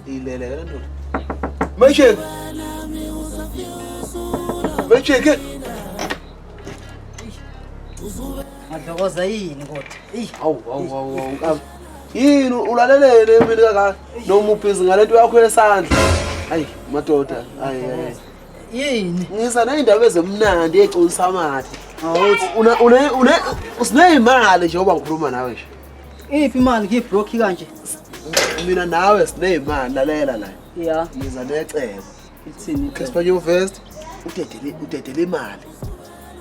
ilele ke ndoda Maycheck Maycheck Madlokoza yini kodwa? Awu yini ulalelele mina kaka noma ubhizi ngalento yakho yesandla hayi madoda hayi Yini? ngisa nezindaba ezemnandi econsisa amathe une usineyimali nje oba ngikhuluma nawe nje Iphi imali ngibroki kanje? mina nawe sineyimali lalela la Yeah. ngiza necebo Ithini? Casper Nyovest udedele imali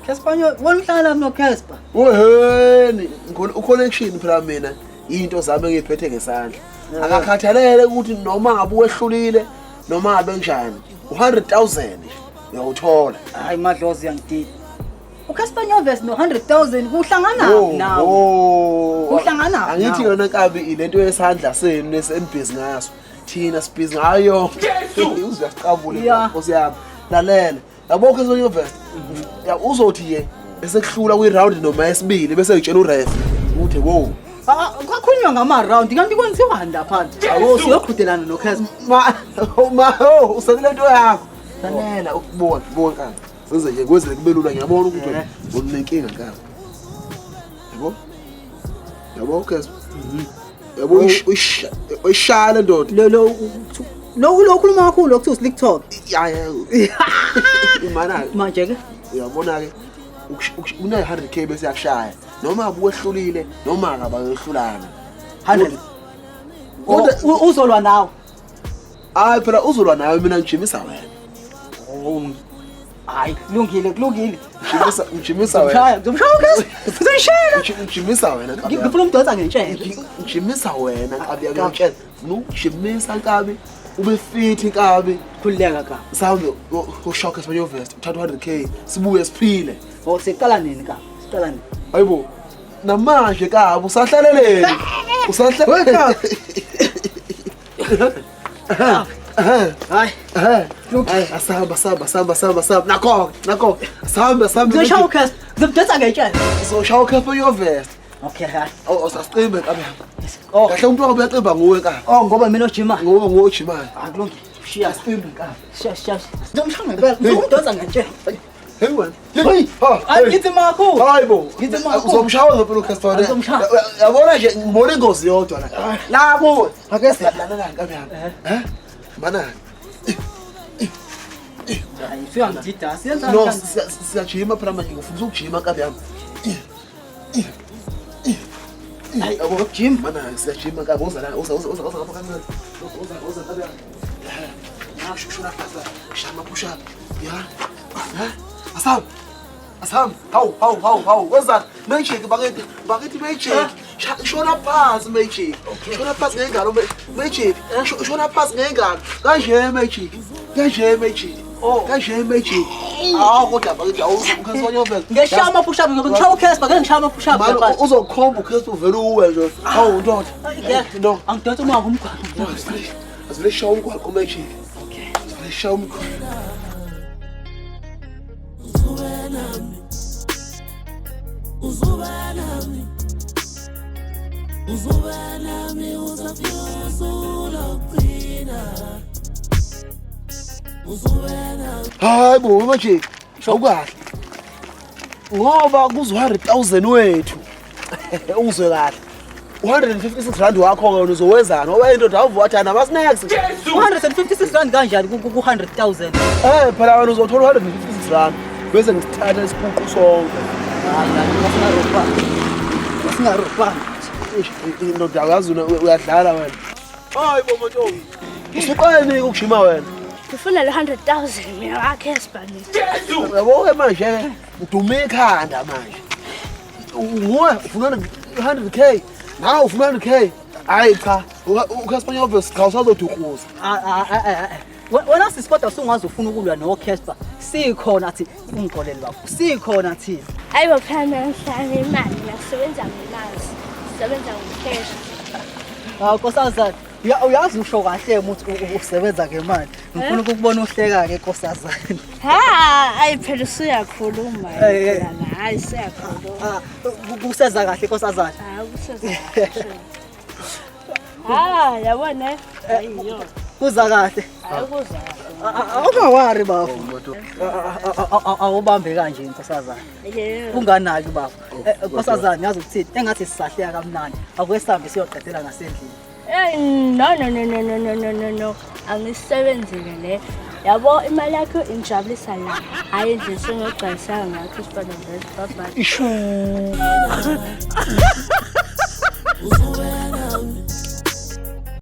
Casper, wena uhlala no Casper? Weheni uconnection phela mina into zami engiphethe ngesandla akakhathalele ukuthi noma ngabe wehlulile noma ngabe njani 100,000 uyawuthola Hayi Madlozi yangidida. uCasper Nyovest no 100,000 kuhlangana nawe. Kuhlangana. Angithi yona Nkabi ilento yesandla senu nesembhizi ngaso. Thina sibhizi ngayo. Uziyaqabula Nkosi yami. Lalela. Yabo uCasper Nyovest. Ya uzothi ye bese kuhlula kwi round noma yesibili bese utshela uref uthi wo. Kwakhulunywa ngama round kanti kwenziwa lapha. Awu siyoqhudelana noCasper. Usakile into yakho. Lalela ukubona senze nje kwenzele kube lula ngiyabona ukuthi unenkinga Nkabi. Yabo Casper. Yabo uyishaya ndoda. Lo ukhuluma kakhulu lokuthiwa slick talk. Ya. Imana Manje ke uyabona ke una 100k bese yakushaya noma abuwehlulile noma akabayehlulana 100. Uzolwa nawe. Hayi phela uzolwa nawe mina ngijimisa wena. Hayi kulungile. Ngijimisa wena. Ngishaya uCasper. Ngijimisa wena. Ngifuna umdonsa ngentshela. Ngijimisa wena Nkabi yakutshela. Ngijimisa Nkabi ube fit Nkabi. Khulileka ka. Sawume uShock Casper Nyovest uthatha 100k sibuye siphile. Siqala nini ka? Siqala nini? Hayibo. Namanje Kabi usahlaleleni. Usahlaleleni. Hayi. Asamba. Nakho. Samba. Ngishaya uCasper. Ngidonsa ngentshela. Uzoshaya Casper Nyovest. Okay hayi. Usasicimbe Nkabi. Kahle umuntu wakho uyacimba nguwe Nkabi. Ngoba mina ojima. Ngoba ngojimayo. Akulungile. Shiya Asicimbe Nkabi. Shiya. Ngizomshaya ngempela. Ngizomdonsa ngentshela. Hey wena. Ngithi makho. Hayibo. Ngithi makho. Uzomshaya ngempela uCasper. Uzomshaya. Yabona nje ngibona ingozi yodwa la. La kuwe. Ake siyalalana Nkabi yami. Mana. Hayi fika ngidida. Siyenza No, kanjani? siyajima phela manje ngifuna ukujima Nkabi yami. Hayi gym. Mana siyajima Nkabi uza ngapha kancane. Uza Nkabi yami. Shuna pasa. Shama push up. Ya. Asam. Hawu. What's Maycheck bakithi Maycheck. Shona phansi Maycheck. Shona phansi ngengalo Maycheck. Shona phansi ngengalo. Kanje Maycheck. Kanje Maycheck. Kodwa bakithi uCasper Nyovest. Ngeshama push up ngishaya uCasper ngishaya push up lapha. Manje uzokhomba uCasper uvela uwe nje. Hawu ndoda. No. Angidonsa uma ngumgwaqo. Asivele shawa umgwaqo Maycheck. Okay. Asivele shawa umgwaqo. Hayi bo manje shawukahle ngoba kuzo 100,000 wethu ungizwe kahle 156 rand wakho ke uzowezana ngoba indoda awuvuthana abasinex 156 rand kanjani ku 100,000 phela wena uzothola 156 rand bese ngisithatha isiququ sonke singaropa indoda akazi uyadlala wena hayi bo manje usuqale ukujima wena Ngifuna le 100,000 mina kaCasper ni. yabo ke manje udume ekhanda manje nguwe ufuna 100k nawe ufuna 100k hayi cha uCasper Nyovest cha usazodukhuza wena sisipota usungaze ufuna ukulwa noCasper sikhona thi ungixolele bafo sikhona thina Hayibo phela ngihlala imali ngisebenza ngemazi. Sisebenza ngocash. Nkosazana uyazi usho kahle ukuthi usebenza ngemali ngifuna ukubona uhleka ke nkosazana Ayi phela usuyakhuluma hayi siyakhuluma. Kuseza kahle nkosazana Kuseza kahle. Yabona ayiyo. Kuza kahle. Ayikuza. Awungawari bafo. Awubambe kanje inkosazana. Yebo. Unganaki bafo. Nkosazana yazi ukuthini engathi sisahleka kamnandi. Akuyesambe siyoqedela ngasendlini. No. Angisebenzile le. Yabo imali yakho injabulisa la. Hayi endlini sengogcayisanga ngakho isifana nje. Bye bye. Ishu.